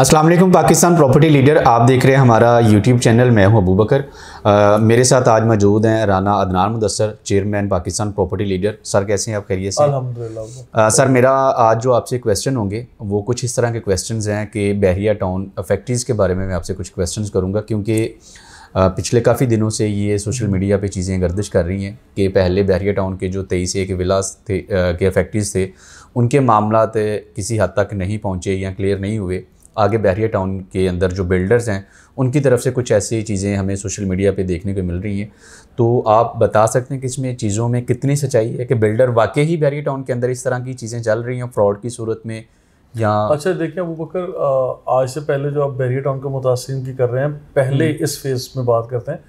अस्सलाम वालेकुम Pakistan property leader, आप देख रहे हैं हमारा यूट्यूब चैनल। मैं हूं अबू बकर। मेरे साथ आज मौजूद हैं Rana Adnan Mudassar, chairman Pakistan property leader. Sir कैसे हैं आप? खैरियत से? अल्हम्दुलिल्लाह। सर मेरा आज जो आपसे क्वेश्चन होंगे वो कुछ इस तरह के क्वेश्चंस हैं कि बहरिया टाउन फैक्ट्रीज़ के बारे में मैं आपसे कुछ क्वेश्चंस करूँगा, क्योंकि पिछले काफ़ी दिनों से ये सोशल मीडिया पे चीज़ें गर्दिश कर रही हैं कि पहले बहरिया टाउन के जो 23 के विलास थे के फैक्ट्रीज़ थे, उनके मामलात किसी हद तक नहीं पहुँचे या क्लियर नहीं हुए। आगे बहरिया टाउन के अंदर जो बिल्डर्स हैं उनकी तरफ से कुछ ऐसी चीज़ें हमें सोशल मीडिया पे देखने को मिल रही हैं। तो आप बता सकते हैं कि इसमें चीज़ों में कितनी सच्चाई है कि बिल्डर वाकई ही बहरिया टाउन के अंदर इस तरह की चीज़ें चल रही हैं फ्रॉड की सूरत में, या? अच्छा देखिए अबू बकर, आज से पहले जो आप बहरिया टाउन के मुतासिरीन की कर रहे हैं, पहले इस फेज़ में बात करते हैं।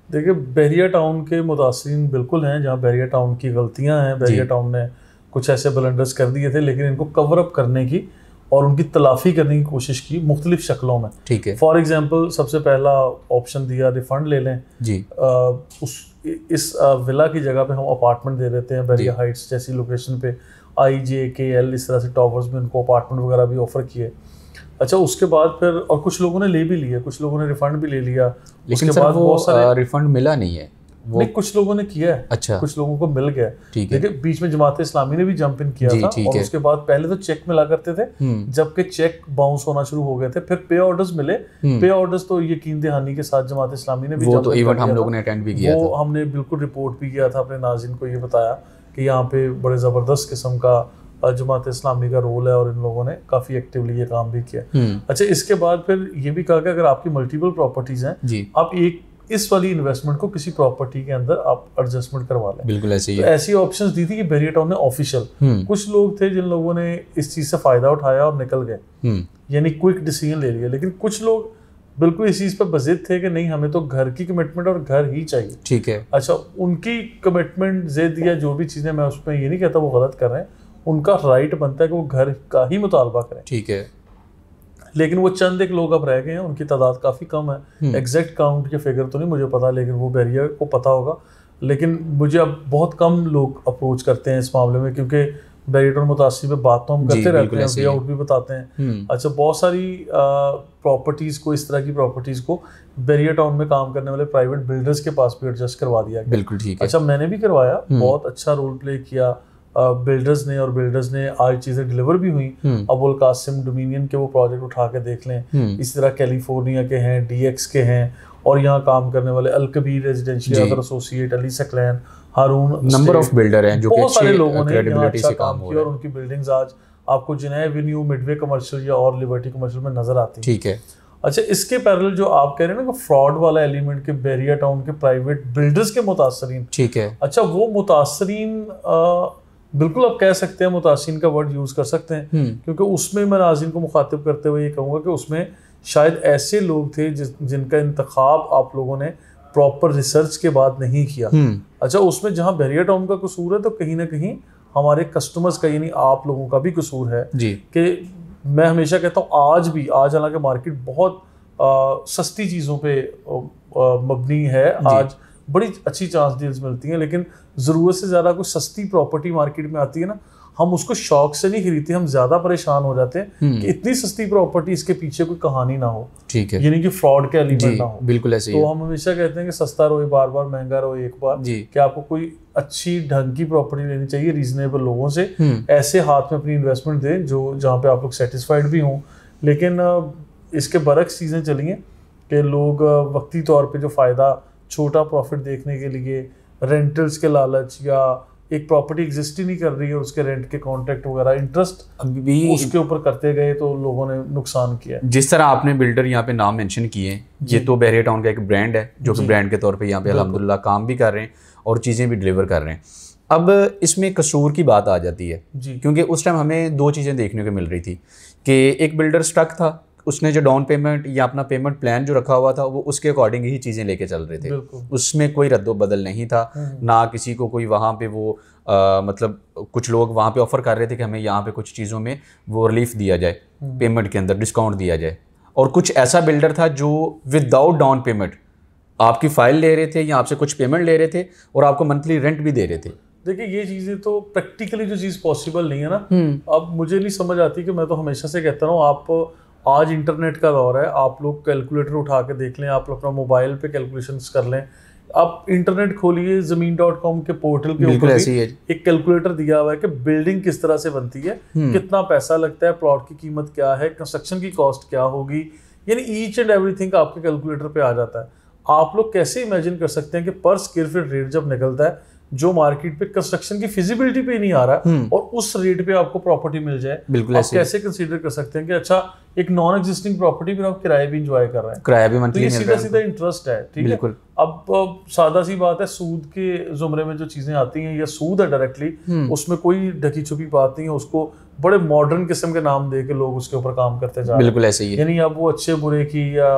देखिए बहरिया टाउन के मुतासिरीन बिल्कुल हैं जहाँ बहरिया टाउन की गलतियाँ हैं। बहरिया टाउन ने कुछ ऐसे ब्लंडर्स कर दिए थे, लेकिन इनको कवर अप करने की और उनकी तलाफ़ी करने की कोशिश की मुख्तलिफ शक्लों में। ठीक है। फॉर एग्जांपल सबसे पहला ऑप्शन दिया रिफ़ंड ले लें जी। इस विला की जगह पे हम अपार्टमेंट दे देते हैं। बहरिया हाइट्स जैसी लोकेशन पे IJKL इस तरह से टॉवर्स में उनको अपार्टमेंट वगैरह भी ऑफ़र किए। अच्छा उसके बाद फिर और कुछ लोगों ने ले भी लिया, कुछ लोगों ने रिफ़ंड भी ले लिया। लेकिन उसके बाद बहुत सारे रिफ़ंड मिला नहीं है वो। नहीं, कुछ लोगों ने किया है। अच्छा, कुछ लोगों को मिल गया। ठीक है। देखिए बीच में जमात इस्लामी ने भी जंप इन किया था, और उसके बाद पहले तो चेक मिला करते थे, जबकि चेक बाउंस होना शुरू हो गए थे। फिर पे ऑर्डर्स मिले। पे ऑर्डर्स तो यकीन दहानी के साथ जमात इस्लामी ने भी वो तो इवेंट हम लोगों ने अटेंड भी किया था। वो हमने बिल्कुल रिपोर्ट भी किया था, अपने नाज़रीन को ये बताया कि यहाँ पे बड़े ज़बरदस्त किस्म का जमात इस्लामी का रोल है, और इन लोगों ने काफ़ी एक्टिवली ये काम भी किया। अच्छा इसके बाद फिर ये भी कहा कि अगर आपकी मल्टीपल प्रॉपर्टीज़ हैं, आप एक इस वाली इन्वेस्टमेंट को किसी प्रॉपर्टी के अंदर आप एडजस्टमेंट करवा लें। बिल्कुल ऐसे ही तो ऐसी ऑप्शंस दी थी कि बहरिया टाउन ने ऑफिशियल, कुछ लोग थे जिन लोगों ने इस चीज़ से फ़ायदा उठाया और निकल गए, यानी क्विक डिसीजन ले लिया। लेकिन कुछ लोग बिल्कुल इस चीज़ पर बज़िद थे कि नहीं, हमें तो घर की कमिटमेंट और घर ही चाहिए। ठीक है। अच्छा उनकी कमिटमेंट ज़िद या जो भी चीज़ें, मैं उसमें ये नहीं कहता वो गलत कर रहे हैं, उनका राइट बनता है कि वो घर का ही मुतालबा करें। ठीक है। लेकिन वो चंद एक लोग अब रह गए हैं, उनकी तादाद काफ़ी कम है। एग्जैक्ट काउंट के फिगर तो नहीं मुझे पता, लेकिन वो बहरिया को पता होगा। लेकिन मुझे अब बहुत कम लोग अप्रोच करते हैं इस मामले में, क्योंकि बहरिया टाउन मुतासिर पे बात तो हम करते रहते हैं, वे आउट भी बताते हैं। अच्छा बहुत सारी प्रॉपर्टीज़ को, इस तरह की प्रॉपर्टीज़ को बहरिया टाउन में काम करने वाले प्राइवेट बिल्डर्स के पास भी एडजस्ट करवा दिया गया। बिल्कुल ठीक है। अच्छा मैंने भी करवाया, बहुत अच्छा रोल प्ले किया बिल्डर्स ने, और बिल्डर्स ने आज चीज़ें डिलीवर भी हुई। अबुल कासिम डोमिनियन के वो प्रोजेक्ट उठा के देख लें, इस तरह कैलिफोर्निया के हैं, DX के हैं, और यहाँ काम करने वाले Alkabir residential other associate, Ali Saqlain, Haroon, number of builder हैं जो बहुत सारे लोगों ने यहाँ अच्छा काम किया, और उनकी बिल्डिंग्स आज आपको जिनाह एवेन्यू, मिडवे कमर्शियल या और लिबर्टी कमर्शियल में नजर आती है। ठीक है। अच्छा इसके पैरेलल जो आप कह रहे हैं ना कि फ्रॉड वाला एलिमेंट के बहरिया टाउन के प्राइवेट बिल्डर्स के मुतासरीन, ठीक है। अच्छा वो मुतासरीन बिल्कुल आप कह सकते हैं, मुतासिन का वर्ड यूज़ कर सकते हैं, क्योंकि उसमें मैं नाज़रीन को मुखातिब करते हुए ये कहूँगा कि उसमें शायद ऐसे लोग थे जिनका इंतखाब आप लोगों ने प्रॉपर रिसर्च के बाद नहीं किया। अच्छा उसमें जहाँ बहरिया टाउन का कसूर है, तो कहीं ना कहीं हमारे कस्टमर्स का, यानी आप लोगों का भी कसूर है कि मैं हमेशा कहता हूँ आज हालांकि मार्केट बहुत सस्ती चीज़ों पर मबनी है, आज बड़ी अच्छी चांस डील्स मिलती हैं, लेकिन ज़रूरत से ज़्यादा कोई सस्ती प्रॉपर्टी मार्केट में आती है ना, हम उसको शौक से नहीं खरीदते, हम ज़्यादा परेशान हो जाते हैं कि इतनी सस्ती प्रॉपर्टी, इसके पीछे कोई कहानी ना हो। ठीक है। यानी कि फ्रॉड के एलिमेंट ना हो। बिल्कुल ऐसे ही। तो हम हमेशा कहते हैं कि सस्ता रोए बार बार, महंगा रोए एक बार, कि आपको कोई अच्छी ढंग की प्रॉपर्टी लेनी चाहिए रीजनेबल लोगों से, ऐसे हाथ में अपनी इन्वेस्टमेंट दें जो जहाँ पे आप लोग सेटिस्फाइड भी हों। लेकिन इसके बरक्स चीज़ें चली हैं कि लोग वक्ती तौर पर जो फ़ायदा, छोटा प्रॉफिट देखने के लिए रेंटल्स के लालच, या एक प्रॉपर्टी एग्जिस्ट ही नहीं कर रही है, उसके रेंट के कॉन्ट्रैक्ट वगैरह इंटरेस्ट भी उसके ऊपर करते गए, तो लोगों ने नुकसान किया। जिस तरह आपने बिल्डर यहाँ पे नाम मेंशन किए, ये तो बहरिया टाउन का एक ब्रांड है जो कि ब्रांड के तौर पे यहाँ पे अल्हम्दुलिल्लाह काम भी कर रहे हैं और चीज़ें भी डिलीवर कर रहे हैं। अब इसमें कसूर की बात आ जाती है, क्योंकि उस टाइम हमें दो चीज़ें देखने को मिल रही थी कि एक बिल्डर स्टक था, उसने जो डाउन पेमेंट या अपना पेमेंट प्लान जो रखा हुआ था वो उसके अकॉर्डिंग ही चीज़ें लेके चल रहे थे, उसमें कोई रद्दो बदल नहीं था ना, किसी को कोई वहाँ पे वो मतलब कुछ लोग वहाँ पे ऑफ़र कर रहे थे कि हमें यहाँ पे कुछ चीज़ों में वो रिलीफ दिया जाए, पेमेंट के अंदर डिस्काउंट दिया जाए, और कुछ ऐसा बिल्डर था जो विदाउट डाउन पेमेंट आपकी फ़ाइल ले रहे थे या आपसे कुछ पेमेंट ले रहे थे और आपको मंथली रेंट भी दे रहे थे। देखिए ये चीज़ें तो प्रैक्टिकली जो चीज़ पॉसिबल नहीं है ना, अब मुझे नहीं समझ आती कि मैं तो हमेशा से कहता हूँ आप आज इंटरनेट का दौर है, आप लोग कैलकुलेटर उठा के देख लें, आप लोग अपना मोबाइल पे कैलकुलेशंस कर लें, आप इंटरनेट खोलिए, ज़मीन.com के पोर्टल के ऊपर एक कैलकुलेटर दिया हुआ है कि बिल्डिंग किस तरह से बनती है, कितना पैसा लगता है, प्लॉट की कीमत क्या है, कंस्ट्रक्शन की कॉस्ट क्या होगी, यानी ईच एंड एवरीथिंग आपके कैलकुलेटर पे आ जाता है। आप लोग कैसे इमेजिन कर सकते हैं कि पर स्क्वायर फीट रेट जब निकलता है जो मार्केट पे कंस्ट्रक्शन की फिजिबिलिटी पे नहीं आ रहा है और उस रेट पे आपको प्रॉपर्टी मिल जाए, आप कैसे कंसीडर कर सकते हैं कि अच्छा एक नॉन एग्जिस्टिंग प्रॉपर्टी पर आप किराए भी इंजॉय कर रहे हैं, किराया भी मंथली मिल रहा है, सीधा इंटरेस्ट है, ठीक है। अब सादा सी बात है, सूद के जुमरे में जो चीजें आती हैं या सूद है डायरेक्टली, उसमें कोई ढकी छुपी बात नहीं है, उसको बड़े मॉडर्न किस्म के नाम दे के लोग उसके ऊपर काम करते जा रहे हैं। बिल्कुल ऐसे ही है, यानी अब वो अच्छे बुरे की या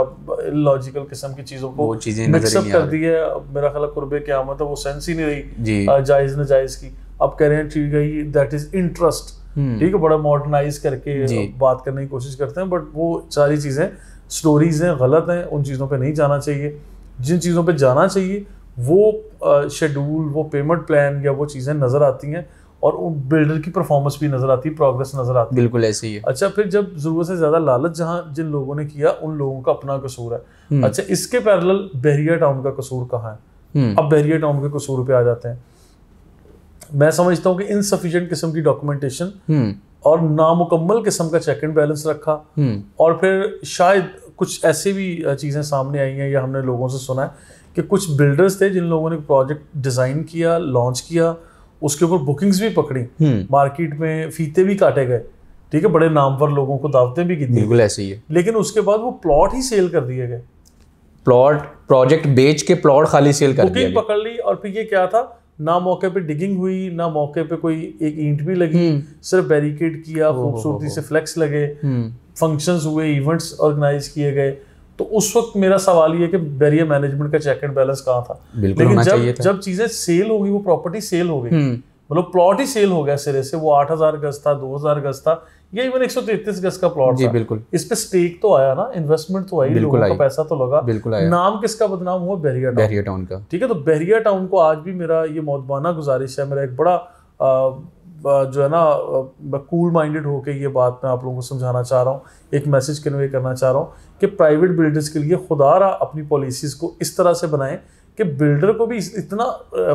लॉजिकल किस्म की चीजों को मिक्सअप कर दी है। मेरा ख्याल कुर्बे क़यामत है, वो सेंस ही नहीं रही जायज नाजायज की। अब कह रहे हैं ठीक है दैट इज इंटरेस्ट, ठीक है, बड़ा मॉडर्नाइज करके बात करने की कोशिश करते हैं, बट वो सारी चीजें स्टोरीज हैं, गलत हैं, उन चीज़ों पे नहीं जाना चाहिए। जिन चीज़ों पे जाना चाहिए वो शेड्यूल, वो पेमेंट प्लान या वो चीज़ें नज़र आती हैं और उन बिल्डर की परफॉर्मेंस भी नज़र आती है, प्रोग्रेस नज़र आती है। बिल्कुल ऐसे ही है। अच्छा, फिर जब ज़रूरत से ज़्यादा लालच जहाँ जिन लोगों ने किया उन लोगों का अपना कसूर है। अच्छा, इसके पैरेलल बहरिया टाउन का कसूर कहाँ है? अब बहरिया टाउन के कसूर पे आ जाते हैं। मैं समझता हूँ कि इनसफिशिएंट किस्म की डॉक्यूमेंटेशन और नामुकम्मल किस्म का चेक एंड बैलेंस रखा, और फिर शायद कुछ ऐसे भी चीज़ें सामने आई हैं या हमने लोगों से सुना है कि कुछ बिल्डर्स थे जिन लोगों ने प्रोजेक्ट डिज़ाइन किया, लॉन्च किया, उसके ऊपर बुकिंग्स भी पकड़ी, मार्केट में फीते भी काटे गए, ठीक है, बड़े नामवर लोगों को दावतें भी की थी। बिल्कुल ऐसे ही है। लेकिन उसके बाद वो प्लॉट ही सेल कर दिए गए, प्रोजेक्ट बेच के प्लॉट खाली सेल कर दिया, बुकिंग पकड़ ली। और फिर ये क्या था, ना मौके पे डिगिंग हुई, ना मौके पे कोई एक ईंट भी लगी, सिर्फ बैरिकेड किया, खूबसूरती से फ्लेक्स लगे, फंक्शंस हुए, इवेंट्स ऑर्गेनाइज किए गए। तो उस वक्त मेरा सवाल ये कि बैरियर मैनेजमेंट का चेक एंड बैलेंस कहाँ था? लेकिन जब चीजें सेल होगी, वो प्रॉपर्टी सेल हो गई, मतलब प्लॉट ही सेल हो गया सिरे से, वो 8000 गज था, 2000 गज था, या इवन 133 गज का प्लॉट था। बिल्कुल। इस पे स्टेक तो आया ना, इन्वेस्टमेंट तो आई, लोगों का पैसा तो लगा। बिल्कुल। नाम किसका बदनाम हुआ? बहरिया टाउन का, ठीक है। तो बहरिया टाउन को आज भी मेरा ये मौदबाना गुजारिश है, मेरा एक बड़ा जो है ना कूल माइंडेड होके ये बात मैं आप लोगों को समझाना चाह रहा हूँ, एक मैसेज कन्वे करना चाह रहा हूँ कि प्राइवेट बिल्डर्स के लिए खुदारा अपनी पॉलिसीज़ को इस तरह से बनाएं कि बिल्डर को भी इतना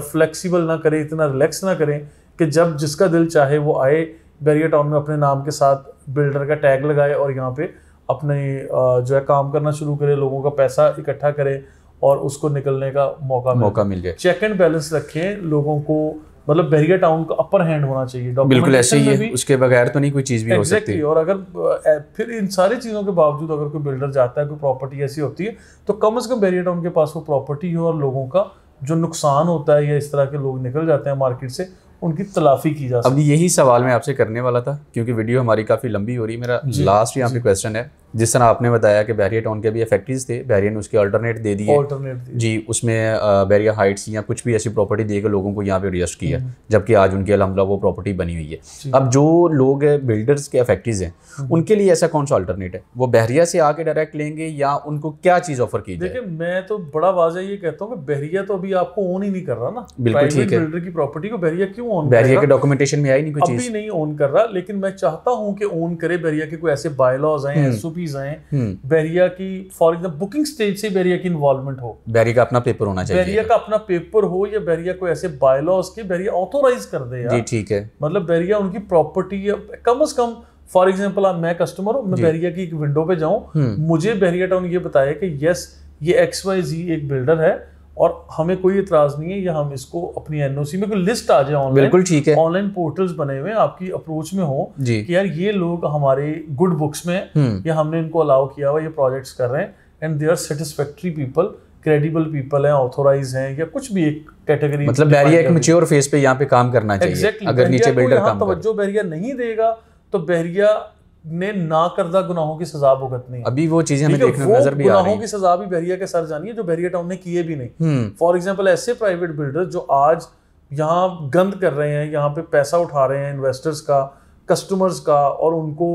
फ्लेक्सिबल ना करें, इतना रिलैक्स ना करें कि जब जिसका दिल चाहे वो आए बहरिया टाउन में अपने नाम के साथ बिल्डर का टैग लगाए और यहाँ पे अपने जो है काम करना शुरू करे, लोगों का पैसा इकट्ठा करे और उसको निकलने का मौका मिल जाए। चेक एंड बैलेंस रखें, लोगों को मतलब बहरिया टाउन का अपर हैंड होना चाहिए। बिल्कुल ऐसे ही है, उसके बगैर तो नहीं कोई चीज़ भी हो सकती। और अगर फिर इन सारी चीज़ों के बावजूद अगर कोई बिल्डर जाता है, कोई प्रॉपर्टी ऐसी होती है, तो कम से कम बहरिया टाउन के पास वो प्रॉपर्टी हो और लोगों का जो नुकसान होता है या इस तरह के लोग निकल जाते हैं मार्केट से, उनकी तलाफी की जा सकती है। अब यही सवाल मैं आपसे करने वाला था, क्योंकि वीडियो हमारी काफ़ी लंबी हो रही है। मेरा लास्ट यहाँ पे क्वेश्चन है, जिस तरह आपने बताया कि बहरिया टाउन के भी इफेक्टिव्स थे, बहरिया ने उसके अल्टरनेट दे दिए जी, उसमें बहरिया हाइट्स या कुछ भी ऐसी प्रॉपर्टी देकर लोगों को यहाँ पे एडजस्ट किया, जबकि आज उनकी अल्हम्दुलिल्लाह वो प्रॉपर्टी बनी हुई है। अब जो लोग बिल्डर्स के इफेक्टिव्स हैं, उनके लिए ऐसा कौन सा अल्टरनेट है? वो बहरिया से आके डायरेक्ट लेंगे या उनको क्या चीज़ ऑफर की जाए? देखिए, मैं तो बड़ा वाज़ेह ये कहता हूँ कि बहरिया तो अभी आपको ओन ही नहीं कर रहा ना। बिल्कुल ठीक है, बिल्डर की प्रॉपर्टी को बहरिया क्यों ओन? बहरिया के डॉक्यूमेंटेशन में आई नहीं कोई चीज़, अभी नहीं ओन कर रहा, लेकिन मैं चाहता हूँ कि ओन करे बहरिया के कोई ऐसे बायलॉज आए, एसओपीज आए, बहरिया की फॉर एग्जाम्पल बुकिंग स्टेज से बहरिया की इन्वॉल्वमेंट हो, बहरिया का अपना पेपर होना चाहिए, बहरिया का अपना पेपर हो, या बहरिया को ऐसे बायलॉज के बहरिया ऑथोराइज कर दे यार। जी ठीक है, मतलब बहरिया उनकी प्रॉपर्टी कम से कम, फॉर एग्जाम्पल मैं कस्टमर हूँ, मैं बहरिया की एक विंडो पे जाऊँ, मुझे बहरिया टाउन ये बताया कि यस ये XYZ एक बिल्डर है और हमें कोई इतराज नहीं है, या हम इसको अपनी एनओसी में कोई लिस्ट आ जाए ऑनलाइन, बिल्कुल ठीक है, ऑनलाइन पोर्टल्स बने हुए आपकी अप्रोच में हो कि यार ये लोग हमारे गुड बुक्स में या हमने इनको अलाउ किया हुआ, ये प्रोजेक्ट्स कर रहे हैं and they are satisfactory people, credible people हैं, ऑथोराइज हैं, या कुछ भी एक कैटेगरी। मतलब बहरिया एक मैच्योर फेज पे यहाँ पे काम करना चाहिए। अगर नीचे बिल्डर काम तवज्जो बहरिया नहीं देगा तो बहरिया ने ना करदा गुनाहों की सजा भुगतनी है। अभी वो चीजें हमें देखने नजर भी आ रही हैं। गुनाहों की सजा भी बहरिया के सर जानी है जो बहरिया टाउन ने किए भी नहीं। फॉर एग्जांपल ऐसे प्राइवेट बिल्डर जो आज यहाँ गंद कर रहे हैं, यहाँ पे पैसा उठा रहे हैं इन्वेस्टर्स का, कस्टमर्स का, और उनको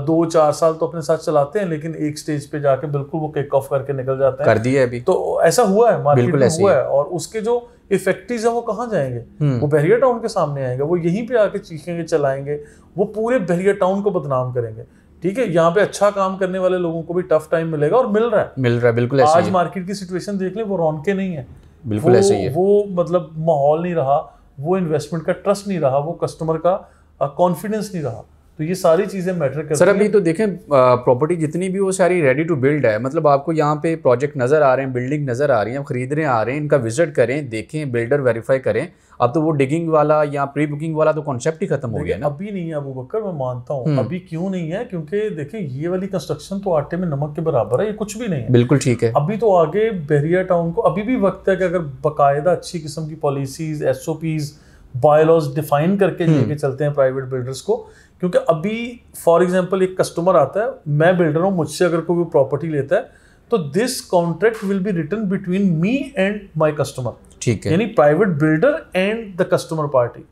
2-4 साल तो अपने साथ चलाते हैं, लेकिन एक स्टेज पे जाके बिल्कुल वो केक ऑफ करके निकल जाते हैं। कर दिया अभी तो ऐसा हुआ है, मार्केट में हुआ है। और उसके जो इफेक्टिव्स है वो कहाँ जाएंगे? वो बहरिया टाउन के सामने आएंगे, वो यहीं पे आके चीखेंगे, चलाएंगे, वो पूरे बहरिया टाउन को बदनाम करेंगे। ठीक है, यहाँ पे अच्छा काम करने वाले लोगों को भी टफ टाइम मिलेगा और मिल रहा है बिल्कुल ऐसे आज मार्केट की सिचुएशन देख ले, वो रौनकें नहीं है, बिल्कुल ऐसे ही है, वो मतलब माहौल नहीं रहा, वो इन्वेस्टमेंट का ट्रस्ट नहीं रहा, वो कस्टमर का कॉन्फिडेंस नहीं रहा। तो ये सारी चीजें मैटर करती हैं। सर अभी तो देखें प्रॉपर्टी जितनी भी वो सारी रेडी टू बिल्ड है, मतलब आपको यहाँ पे प्रोजेक्ट नज़र आ रहे हैं, बिल्डिंग नज़र आ रही है, खरीदने आ रहे हैं, इनका विजिट करें, देखें, बिल्डर वेरीफाई करें। अब तो वो डिगिंग वाला या प्री बुकिंग वाला तो कॉन्सेप्ट ही खत्म हो गया ना। अभी नहीं है अबू बकर, मैं मानता हूँ अभी क्यों नहीं है, क्योंकि देखिए ये वाली कंस्ट्रक्शन तो आटे में नमक के बराबर है, ये कुछ भी नहीं है। बिल्कुल ठीक है। अभी तो आगे बहरिया टाउन को अभी भी वक्त है कि अगर बाकायदा अच्छी किस्म की पॉलिसीज, SOPs, बायलॉज डिफाइन करके लेके चलते हैं प्राइवेट बिल्डर्स को। क्योंकि अभी फॉर एग्जांपल एक कस्टमर आता है, मैं बिल्डर हूँ, मुझसे अगर कोई प्रॉपर्टी लेता है तो this contract will be written between me and my customer, ठीक है, यानी private builder and the customer party,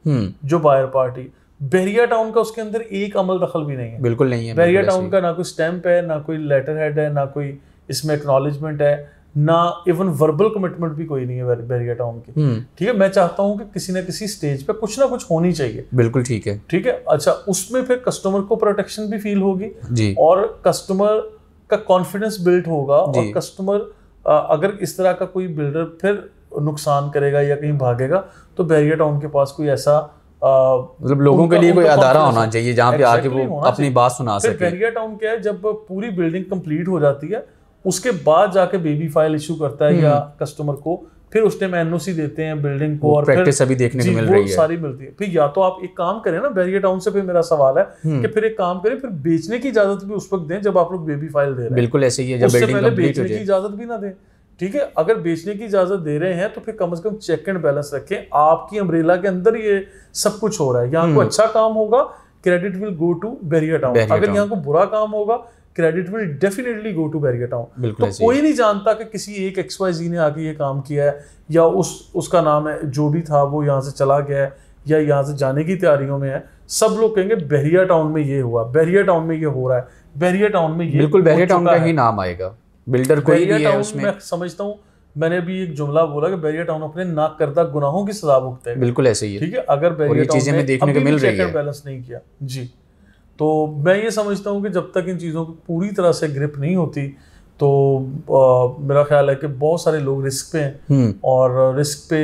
जो बायर पार्टी। बहरिया टाउन का उसके अंदर एक अमल दखल भी नहीं है, बिल्कुल नहीं है। बहरिया टाउन का ना कोई स्टैंप है, ना कोई लेटर हेड है, ना कोई इसमें एक्नॉलेजमेंट है, ना इवन वर्बल कमिटमेंट भी कोई नहीं है बहरिया टाउन की। ठीक है, मैं चाहता हूं कि किसी ना किसी स्टेज पे कुछ ना कुछ होनी चाहिए। बिल्कुल ठीक है, ठीक है। अच्छा, उसमें फिर कस्टमर को प्रोटेक्शन भी फील होगी जी, और कस्टमर का कॉन्फिडेंस बिल्ड होगा, और कस्टमर अगर इस तरह का कोई बिल्डर फिर नुकसान करेगा या कहीं भागेगा तो बहरिया टाउन के पास कोई ऐसा मतलब लोगों के लिए कोई अदारा होना चाहिए जहाँ पे आके वो अपनी बात सुना सके। बहरिया टाउन क्या है, जब पूरी बिल्डिंग कंप्लीट हो जाती है उसके बाद जाके बेबी फाइल इशू करता है या कस्टमर को, फिर उस टाइम NOC देते हैं बिल्डिंग को, और प्रैक्टिस अभी देखने को मिल रही है, सारी मिलती है। फिर या तो आप एक काम करें ना बहरिया टाउन से, फिर मेरा सवाल है कि फिर एक काम करें, फिर बेचने की इजाजत भी उस वक्त दें जब आप लोग बेबी फाइल दे रहे हैं। बिल्कुल ऐसे ही है, जब बिल्डिंग कंप्लीट हो जाए बेचने की इजाजत भी ना दें। ठीक है, अगर बेचने की इजाजत दे रहे हैं तो फिर कम से कम चेक एंड बैलेंस रखें, आपकी अम्ब्रेला के अंदर ये सब कुछ हो रहा है। यहाँ को अच्छा काम होगा, credit will go to Bahria town. अगर यहाँ को बुरा काम होगा, credit will definitely go to Bahria town. तो कोई नहीं जानता कि किसी एक XYZ ने आके ये काम किया है, या उसका नाम है जो भी था वो यहाँ से चला गया है या यहाँ से जाने की तैयारियों में है। सब लोग कहेंगे बहरिया टाउन में ये हुआ, बहरिया टाउन में ये हो रहा है, बहरिया टाउन में ये, बिल्कुल बहरिया टाउन का ही नाम आएगा, बिल्डर कोई भी है उसमें। मैं समझता हूँ, मैंने अभी एक जुमला बोला कि बहरिया टाउन अपने ना करदा गुनाहों की सजा भुगते हैं। बिल्कुल ऐसे ही है। ठीक है, अगर बहरिया टाउन चीजें में देखने को मिल रही है, बैलेंस नहीं किया जी, तो मैं ये समझता हूँ कि जब तक इन चीज़ों की पूरी तरह से ग्रिप नहीं होती तो मेरा ख्याल है कि बहुत सारे लोग रिस्क पे हैं, और रिस्क पे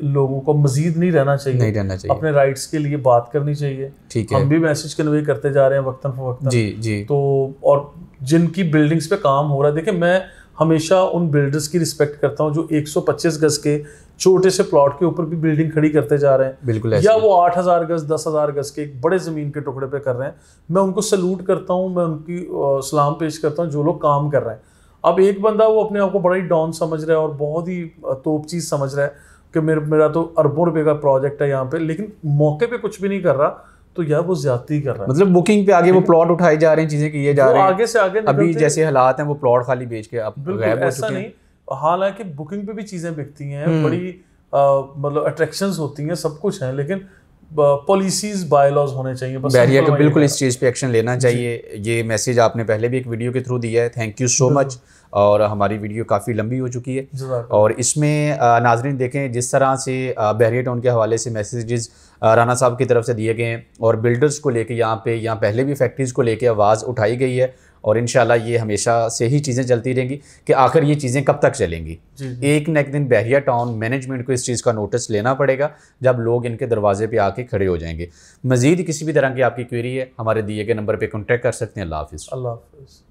लोगों को मजीद नहीं रहना चाहिए, अपने राइट्स के लिए बात करनी चाहिए। ठीक है, हम भी मैसेज कन्वे करते जा रहे हैं वक्तन फवक्तन जी। तो और जिनकी बिल्डिंग्स पे काम हो रहा है, देखिए मैं हमेशा उन बिल्डर्स की रिस्पेक्ट करता हूँ जो 125 गज के छोटे से प्लॉट के ऊपर भी बिल्डिंग खड़ी करते जा रहे हैं, बिल्कुल या वो 8000 गज 10,000 गज के एक बड़े जमीन के टुकड़े पे कर रहे हैं। मैं उनको सैल्यूट करता हूँ, मैं उनकी सलाम पेश करता हूँ जो लोग काम कर रहे हैं। अब एक बंदा वो अपने आप को बड़ा ही डॉन समझ रहा है और बहुत ही तोप चीज़ समझ रहा है कि मेरा तो अरबों रुपए का प्रोजेक्ट है यहाँ पे, लेकिन मौके पे कुछ भी नहीं कर रहा, तो यार वो ज्यादती कर रहा है। मतलब बुकिंग पे आगे वो प्लॉट उठाए जा रहे हैं, चीजें किए जा रहे हैं, आगे से आगे अभी जैसे हालात हैं वो प्लॉट खाली बेच के अब गायब हो चुके हैं। हालांकि बुकिंग पे भी चीजें बिकती हैं, बड़ी मतलब अट्रैक्शंस होती हैं, सब कुछ है, लेकिन पॉलिसीज बायलॉज होने चाहिए। बस बहरिया को बिल्कुल इस चीज़ पे एक्शन लेना चाहिए। ये मैसेज आपने पहले भी एक वीडियो के थ्रू दिया है, थैंक यू सो मच। और हमारी वीडियो काफ़ी लंबी हो चुकी है, और इसमें नाजरीन देखें जिस तरह से बहरिया टाउन के हवाले से मैसेजेस राना साहब की तरफ से दिए गए हैं, और बिल्डर्स को लेके यहाँ पहले भी फैक्ट्रीज़ को लेके आवाज़ उठाई गई है, और इंशाल्लाह ये हमेशा से ही चीज़ें चलती रहेंगी कि आखिर ये चीज़ें कब तक चलेंगी। एक न एक दिन बहरिया टाउन मैनेजमेंट को इस चीज़ का नोटिस लेना पड़ेगा, जब लोग इनके दरवाजे पे आके खड़े हो जाएंगे। मज़ीद किसी भी तरह की आपकी क्वेरी है, हमारे दिए गए नंबर पे कॉन्टैक्ट कर सकते हैं। अल्लाह हाफ़िज़।